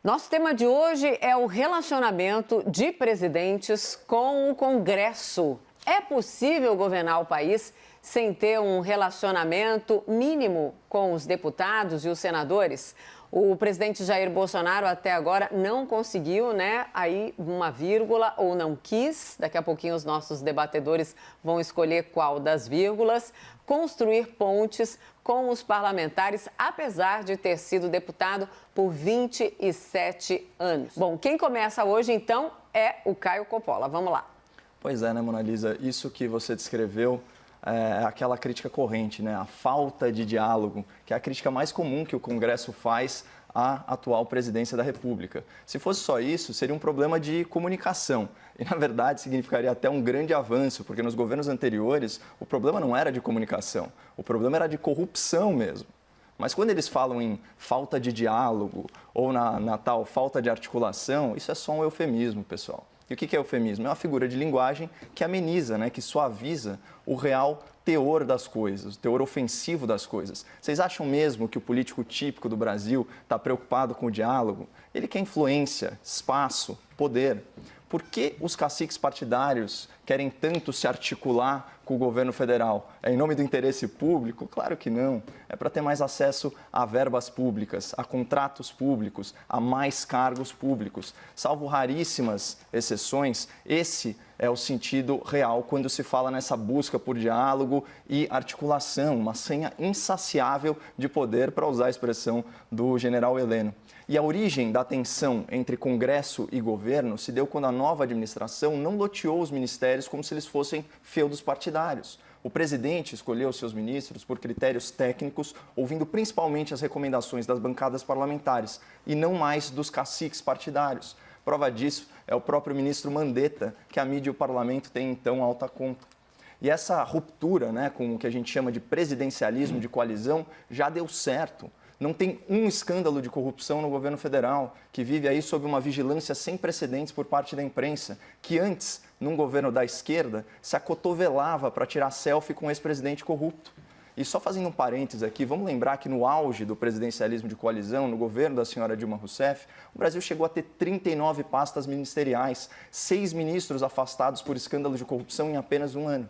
Nosso tema de hoje é o relacionamento de presidentes com o Congresso. É possível governar o país sem ter um relacionamento mínimo com os deputados e os senadores? O presidente Jair Bolsonaro até agora não conseguiu, né? Aí uma vírgula ou não quis. Daqui a pouquinho os nossos debatedores vão escolher qual das vírgulas. Construir pontes com os parlamentares, apesar de ter sido deputado por 27 anos. Bom, quem começa hoje, então, é o Caio Coppola. Vamos lá. Pois é, né, Mona Lisa? Isso que você descreveu é aquela crítica corrente, né? A falta de diálogo, que é a crítica mais comum que o Congresso faz à atual presidência da República. Se fosse só isso, seria um problema de comunicação. E, na verdade, significaria até um grande avanço, porque nos governos anteriores o problema não era de comunicação, o problema era de corrupção mesmo. Mas quando eles falam em falta de diálogo ou na tal falta de articulação, isso é só um eufemismo, pessoal. E o que é eufemismo? É uma figura de linguagem que ameniza, né, que suaviza o real teor das coisas, o teor ofensivo das coisas. Vocês acham mesmo que o político típico do Brasil está preocupado com o diálogo? Ele quer influência, espaço, poder. Por que os caciques partidários querem tanto se articular com o governo federal? É em nome do interesse público? Claro que não. É para ter mais acesso a verbas públicas, a contratos públicos, a mais cargos públicos. Salvo raríssimas exceções, esse é o sentido real quando se fala nessa busca por diálogo e articulação, uma senha insaciável de poder, para usar a expressão do general Heleno. E a origem da tensão entre Congresso e governo se deu quando a nova administração não loteou os ministérios como se eles fossem feudos partidários. O presidente escolheu seus ministros por critérios técnicos, ouvindo principalmente as recomendações das bancadas parlamentares e não mais dos caciques partidários. Prova disso é o próprio ministro Mandetta, que a mídia e o parlamento têm então alta conta. E essa ruptura, né, com o que a gente chama de presidencialismo de coalizão já deu certo. Não tem um escândalo de corrupção no governo federal, que vive aí sob uma vigilância sem precedentes por parte da imprensa, que antes, num governo da esquerda, se acotovelava para tirar selfie com o ex-presidente corrupto. E só fazendo um parênteses aqui, vamos lembrar que no auge do presidencialismo de coalizão, no governo da senhora Dilma Rousseff, o Brasil chegou a ter 39 pastas ministeriais, 6 ministros afastados por escândalos de corrupção em apenas um ano.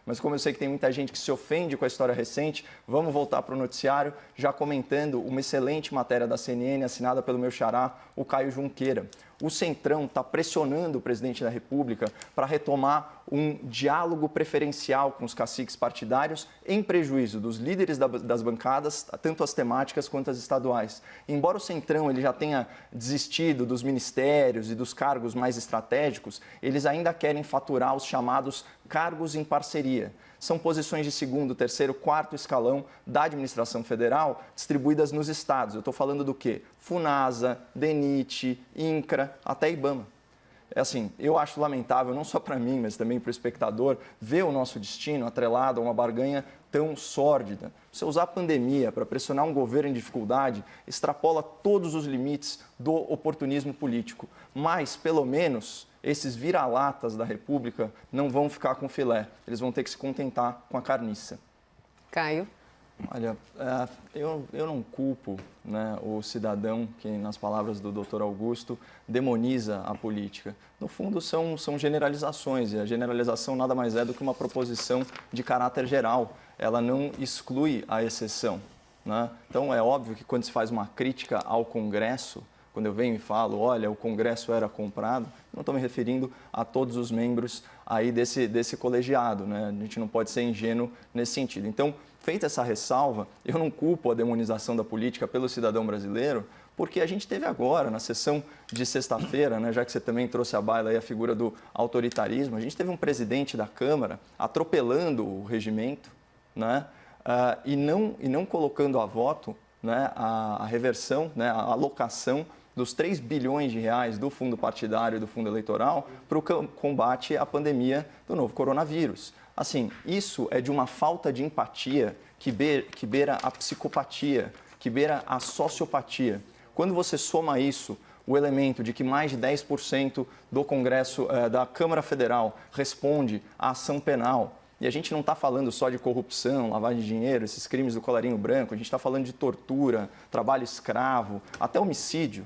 Mas como eu sei que tem muita gente que se ofende com a história recente, vamos voltar para o noticiário, já comentando uma excelente matéria da CNN, assinada pelo meu xará, o Caio Junqueira. O Centrão está pressionando o presidente da República para retomar um diálogo preferencial com os caciques partidários em prejuízo dos líderes das bancadas, tanto as temáticas quanto as estaduais. Embora o Centrão ele já tenha desistido dos ministérios e dos cargos mais estratégicos, eles ainda querem faturar os chamados cargos em parceria. São posições de segundo, terceiro, quarto escalão da administração federal distribuídas nos estados. Eu estou falando do quê? Funasa, DENIT, INCRA, até IBAMA. É assim, eu acho lamentável, não só para mim, mas também para o espectador, ver o nosso destino atrelado a uma barganha tão sórdida. Você usar a pandemia para pressionar um governo em dificuldade extrapola todos os limites do oportunismo político. Mas, pelo menos, esses vira-latas da República não vão ficar com filé. Eles vão ter que se contentar com a carniça. Caio? Olha, eu não culpo, né, o cidadão que, nas palavras do Dr. Augusto, demoniza a política. No fundo, são generalizações, e a generalização nada mais é do que uma proposição de caráter geral. Ela não exclui a exceção, né? Então, é óbvio que quando se faz uma crítica ao Congresso, quando eu venho e falo, olha, o Congresso era comprado, não estou me referindo a todos os membros aí desse colegiado, né? A gente não pode ser ingênuo nesse sentido. Então, feita essa ressalva, eu não culpo a demonização da política pelo cidadão brasileiro, porque a gente teve agora, na sessão de sexta-feira, né, já que você também trouxe à baila aí a figura do autoritarismo, a gente teve um presidente da Câmara atropelando o regimento, né, e não colocando a voto, né, a reversão, né, a alocação dos 3 bilhões de reais do fundo partidário e do fundo eleitoral para o combate à pandemia do novo coronavírus. Assim, isso é de uma falta de empatia que beira a psicopatia, que beira a sociopatia. Quando você soma isso, o elemento de que mais de 10% do Congresso, da Câmara Federal, responde à ação penal, E a gente não está falando só de corrupção, lavagem de dinheiro, esses crimes do colarinho branco, a gente está falando de tortura, trabalho escravo, até homicídio,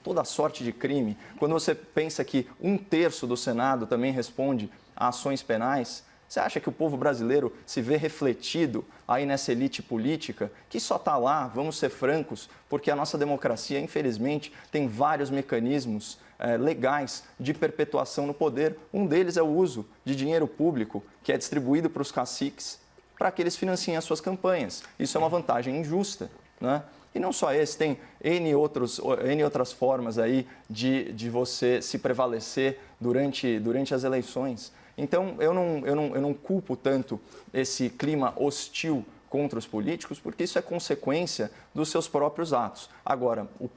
toda sorte de crime. Quando você pensa que 1/3 do Senado também responde a ações penais, você acha que o povo brasileiro se vê refletido aí nessa elite política que só está lá, vamos ser francos, porque a nossa democracia, infelizmente, tem vários mecanismos legais de perpetuação no poder. Um deles é o uso de dinheiro público que é distribuído para os caciques para que eles financiem as suas campanhas. Isso é uma vantagem injusta, né? E não só esse, tem N outras formas aí de você se prevalecer durante as eleições. Então, eu não culpo tanto esse clima hostil contra os políticos, porque isso é consequência dos seus próprios atos. Agora, o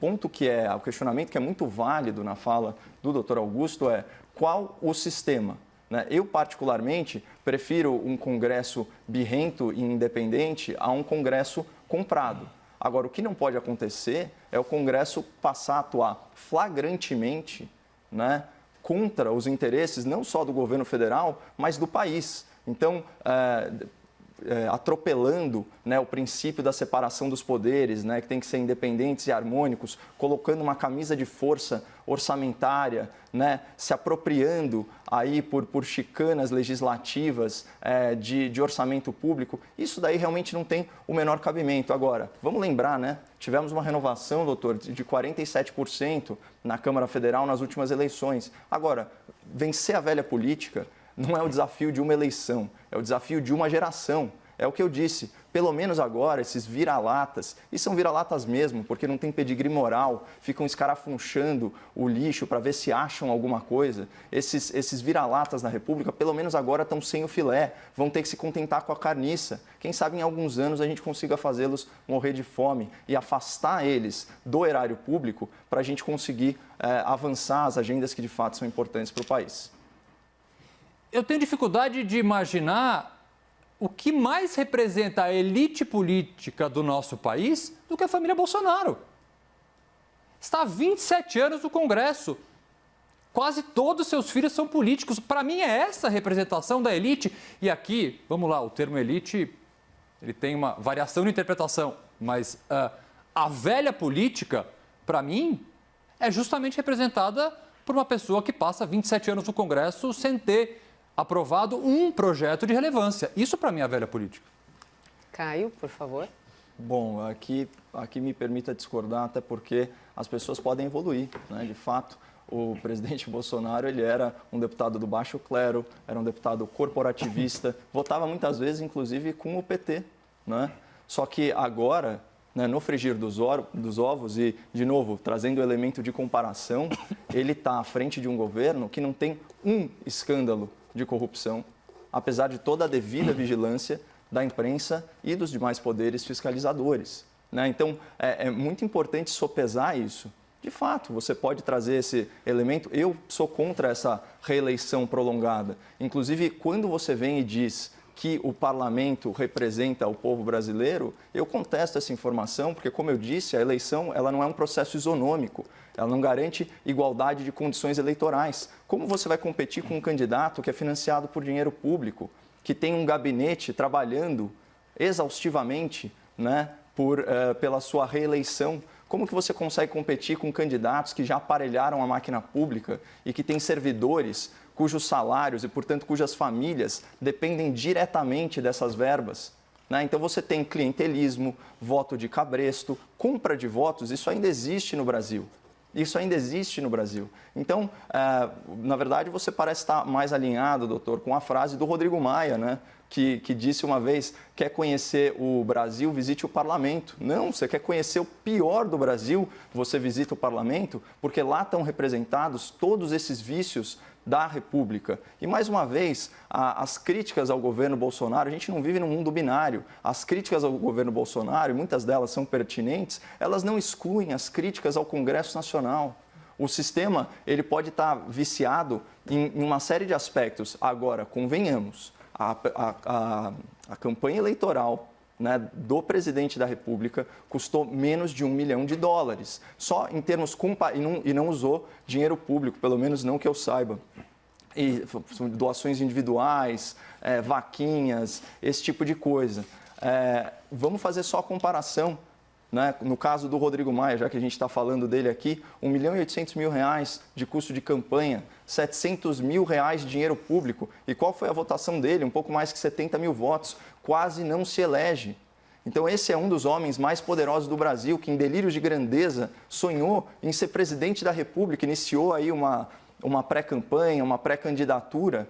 questionamento que é muito válido na fala do Dr. Augusto é qual o sistema? Né? Eu, particularmente, prefiro um Congresso birrento e independente a um Congresso comprado. Agora, o que não pode acontecer é o Congresso passar a atuar flagrantemente, né, contra os interesses não só do governo federal, mas do país. Então, atropelando, né, o princípio da separação dos poderes, né, que tem que ser independentes e harmônicos, colocando uma camisa de força orçamentária, né, se apropriando aí por chicanas legislativas de orçamento público, isso daí realmente não tem o menor cabimento. Agora, vamos lembrar, né, tivemos uma renovação, doutor, de 47% na Câmara Federal nas últimas eleições. Agora, vencer a velha política não é o desafio de uma eleição, é o desafio de uma geração. É o que eu disse, pelo menos agora, esses vira-latas, e são vira-latas mesmo, porque não tem pedigree moral, ficam escarafunchando o lixo para ver se acham alguma coisa. Esses vira-latas na República, pelo menos agora, estão sem o filé, vão ter que se contentar com a carniça. Quem sabe em alguns anos a gente consiga fazê-los morrer de fome e afastar eles do erário público para a gente conseguir avançar as agendas que de fato são importantes para o país. Eu tenho dificuldade de imaginar o que mais representa a elite política do nosso país do que a família Bolsonaro. Está há 27 anos no Congresso. Quase todos seus filhos são políticos. Para mim é essa a representação da elite. E aqui, vamos lá, o termo elite, ele tem uma variação de interpretação, mas a velha política, para mim, é justamente representada por uma pessoa que passa 27 anos no Congresso sem ter aprovado um projeto de relevância. Isso, para mim, é a velha política. Caio, por favor. Bom, aqui me permita discordar, até porque as pessoas podem evoluir, né? De fato, o presidente Bolsonaro, ele era um deputado do baixo clero, era um deputado corporativista, votava muitas vezes, inclusive, com o PT, né? Só que agora, né, no frigir dos ovos e, de novo, trazendo o elemento de comparação, ele está à frente de um governo que não tem um escândalo de corrupção, apesar de toda a devida vigilância da imprensa e dos demais poderes fiscalizadores, né? Então, é muito importante sopesar isso. De fato, você pode trazer esse elemento. Eu sou contra essa reeleição prolongada. Inclusive, quando você vem e diz que o parlamento representa o povo brasileiro, eu contesto essa informação, porque, como eu disse, a eleição ela não é um processo isonômico, ela não garante igualdade de condições eleitorais. Como você vai competir com um candidato que é financiado por dinheiro público, que tem um gabinete trabalhando exaustivamente, né, pela sua reeleição? Como que você consegue competir com candidatos que já aparelharam a máquina pública e que têm servidores cujos salários e, portanto, cujas famílias dependem diretamente dessas verbas, né? Então, você tem clientelismo, voto de cabresto, compra de votos, isso ainda existe no Brasil. Isso ainda existe no Brasil. Então, na verdade, você parece estar mais alinhado, doutor, com a frase do Rodrigo Maia, né? Que disse uma vez, quer conhecer o Brasil, visite o parlamento. Não, você quer conhecer o pior do Brasil, você visita o parlamento, porque lá estão representados todos esses vícios da República. E, mais uma vez, as críticas ao governo Bolsonaro, a gente não vive num mundo binário. As críticas ao governo Bolsonaro, e muitas delas são pertinentes, elas não excluem as críticas ao Congresso Nacional. O sistema ele pode estar viciado em uma série de aspectos. Agora, convenhamos, a campanha eleitoral, né, do presidente da República custou menos de $1 milhão, só em termos e não usou dinheiro público, pelo menos não que eu saiba. e doações individuais, vaquinhas, esse tipo de coisa. Vamos fazer só a comparação, né? No caso do Rodrigo Maia, já que a gente está falando dele aqui, R$1.800.000 de custo de campanha, R$700.000 de dinheiro público. E qual foi a votação dele? Um pouco mais que 70 mil votos. Quase não se elege. Então esse é um dos homens mais poderosos do Brasil, que em delírios de grandeza sonhou em ser presidente da República, iniciou aí uma pré-campanha, uma pré-candidatura.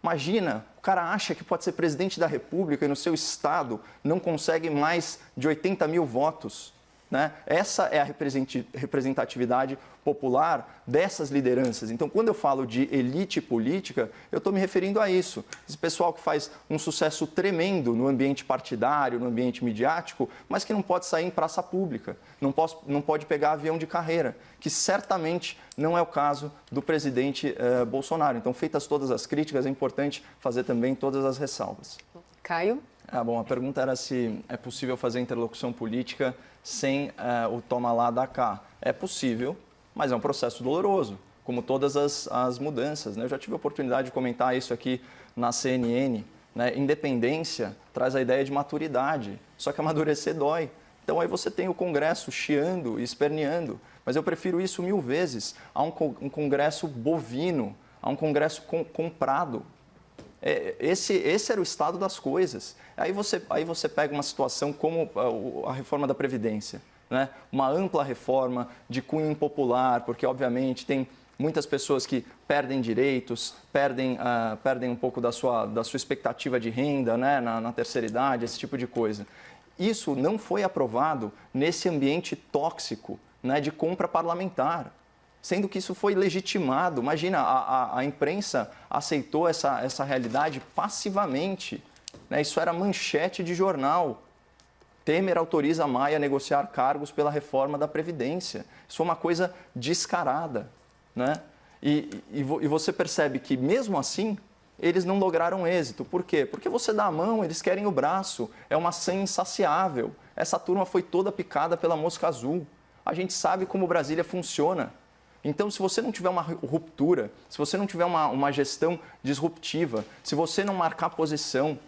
Imagina, o cara acha que pode ser presidente da República e no seu estado não consegue mais de 80 mil votos, né? Essa é a representatividade popular dessas lideranças. Então, quando eu falo de elite política, eu estou me referindo a isso. Esse pessoal que faz um sucesso tremendo no ambiente partidário, no ambiente midiático, mas que não pode sair em praça pública, não pode pegar avião de carreira, que certamente não é o caso do presidente Bolsonaro. Então, feitas todas as críticas, é importante fazer também todas as ressalvas. Caio? Bom, a pergunta era se é possível fazer interlocução política sem o toma lá, dá cá. É possível, mas é um processo doloroso, como todas as mudanças, né? Eu já tive a oportunidade de comentar isso aqui na CNN, né? Independência traz a ideia de maturidade, só que amadurecer dói. Então aí você tem o Congresso chiando e esperneando, mas eu prefiro isso 1000 vezes a um Congresso bovino, a um Congresso comprado. Esse era o estado das coisas. Aí você pega uma situação como a reforma da Previdência, né? Uma ampla reforma de cunho impopular, porque, obviamente, tem muitas pessoas que perdem direitos, perdem um pouco da sua expectativa de renda, né? Na terceira idade, esse tipo de coisa. Isso não foi aprovado nesse ambiente tóxico, né? De compra parlamentar. Sendo que isso foi legitimado. Imagina, a imprensa aceitou essa realidade passivamente, né? Isso era manchete de jornal. Temer autoriza Maia a negociar cargos pela reforma da Previdência. Isso foi uma coisa descarada, né? E você percebe que, mesmo assim, eles não lograram êxito. Por quê? Porque você dá a mão, eles querem o braço. É uma sanha insaciável. Essa turma foi toda picada pela mosca azul. A gente sabe como Brasília funciona. Então, se você não tiver uma ruptura, se você não tiver uma gestão disruptiva, se você não marcar posição,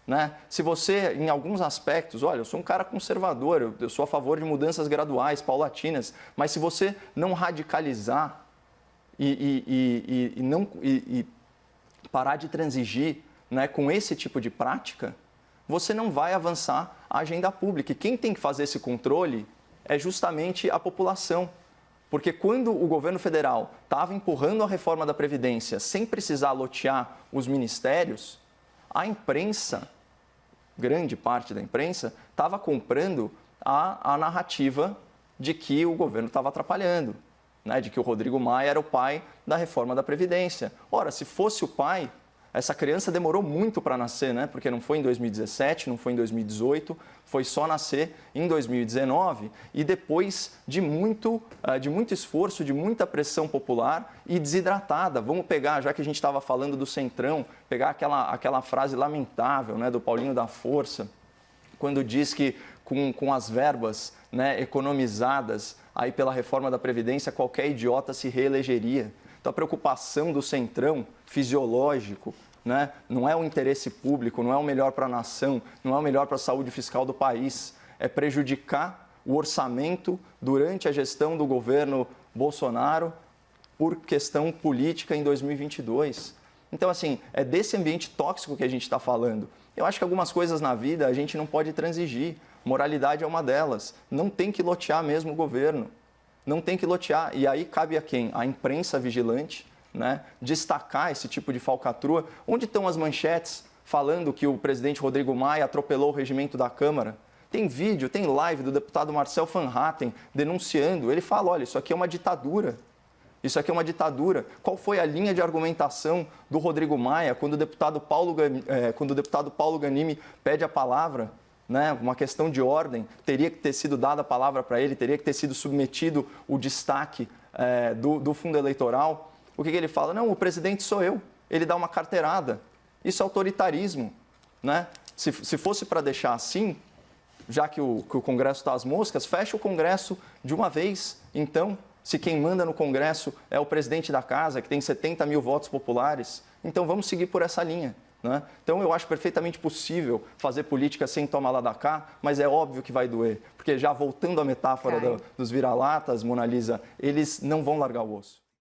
né? Se você, em alguns aspectos, olha, eu sou um cara conservador, eu sou a favor de mudanças graduais, paulatinas, mas se você não radicalizar e parar de transigir, né, com esse tipo de prática, você não vai avançar a agenda pública. E quem tem que fazer esse controle é justamente a população. Porque quando o governo federal estava empurrando a reforma da Previdência sem precisar lotear os ministérios, a imprensa, grande parte da imprensa, estava comprando a narrativa de que o governo estava atrapalhando, né? De que o Rodrigo Maia era o pai da reforma da Previdência. Ora, se fosse o pai, essa criança demorou muito para nascer, né? Porque não foi em 2017, não foi em 2018, foi só nascer em 2019 e depois de muito esforço, de muita pressão popular e desidratada. Vamos pegar, já que a gente estava falando do Centrão, pegar aquela frase lamentável, né, do Paulinho da Força, quando diz que com as verbas, né, economizadas aí pela reforma da Previdência, qualquer idiota se reelegeria. Então, a preocupação do Centrão, fisiológico, né? Não é o interesse público, não é o melhor para a nação, não é o melhor para a saúde fiscal do país. É prejudicar o orçamento durante a gestão do governo Bolsonaro por questão política em 2022. Então, assim, é desse ambiente tóxico que a gente está falando. Eu acho que algumas coisas na vida a gente não pode transigir. Moralidade é uma delas. Não tem que lotear mesmo o governo. Não tem que lotear. E aí cabe a quem? A imprensa vigilante, né? Destacar esse tipo de falcatrua. Onde estão as manchetes falando que o presidente Rodrigo Maia atropelou o regimento da Câmara? Tem vídeo, tem live do deputado Marcel Van Hatten denunciando. Ele fala, olha, isso aqui é uma ditadura. Isso aqui é uma ditadura. Qual foi a linha de argumentação do Rodrigo Maia quando o deputado Paulo Ganimi pede a palavra? Né, uma questão de ordem, teria que ter sido dada a palavra para ele, teria que ter sido submetido o destaque do fundo eleitoral. O que ele fala? Não, o presidente sou eu. Ele dá uma carteirada. Isso é autoritarismo. Né? Se fosse para deixar assim, já que o Congresso está às moscas, fecha o Congresso de uma vez, então, Se quem manda no Congresso é o presidente da casa, que tem 70 mil votos populares, então vamos seguir por essa linha. Né? Então eu acho perfeitamente possível fazer política sem tomar lá da cá, mas é óbvio que vai doer. Porque já voltando à metáfora dos vira-latas, Mona Lisa, eles não vão largar o osso.